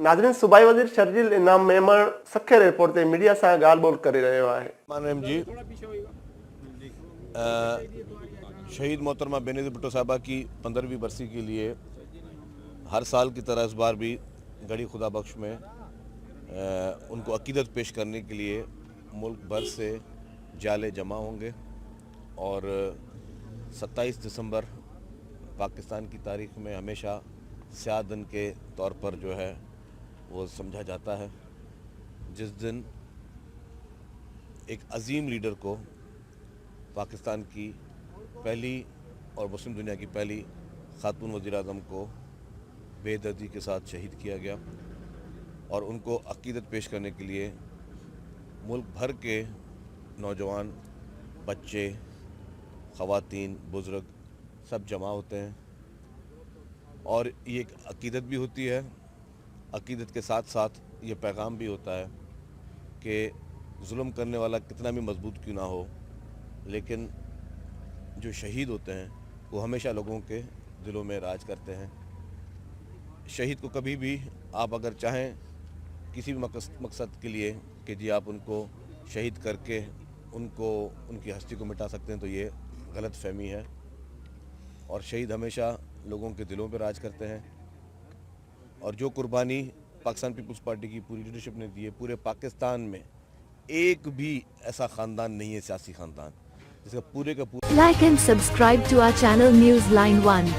नाज़रीन, सूबाई वज़ीर शर्जील इनाम मेमण सखे एयरपोर्ट ते मीडिया सां ॻाल्हि ॿोल करे रहियो आहे। माननीय जी, शहीद मोहतरमा बेनज़ीर भुट्टो साहबा की 15वीं बरसी के लिए हर साल की तरह इस बार भी गढ़ी खुदा बख्श में उनको अकीदत पेश करने के लिए मुल्क भर से जाले जमा होंगे और 27 दिसंबर पाकिस्तान की तारीख़ में हमेशा स्याह दिन के तौर पर जो है वो समझा जाता है, जिस दिन एक अजीम लीडर को पाकिस्तान की पहली और मुस्लिम दुनिया की पहली खातून वज़ीर आज़म को बेदर्दी के साथ शहीद किया गया और उनको अकीदत पेश करने के लिए मुल्क भर के नौजवान, बच्चे, ख़वातीन, बुज़ुर्ग सब जमा होते हैं और ये एक अकीदत भी होती है। अकीदत के साथ साथ ये पैगाम भी होता है कि जुल्म करने वाला कितना भी मजबूत क्यों ना हो, लेकिन जो शहीद होते हैं वो हमेशा लोगों के दिलों में राज करते हैं। शहीद को कभी भी आप अगर चाहें किसी भी मकसद के लिए कि जी आप उनको शहीद करके उनको उनकी हस्ती को मिटा सकते हैं, तो ये गलत फहमी है। और शहीद हमेशा लोगों के दिलों पर राज करते हैं और जो कुर्बानी पाकिस्तान पीपल्स पार्टी की पूरी लीडरशिप ने दी है, पूरे पाकिस्तान में एक भी ऐसा ख़ानदान नहीं है, सियासी ख़ानदान, जिसका पूरे का पूरा। Like and subscribe to our channel Newsline 1.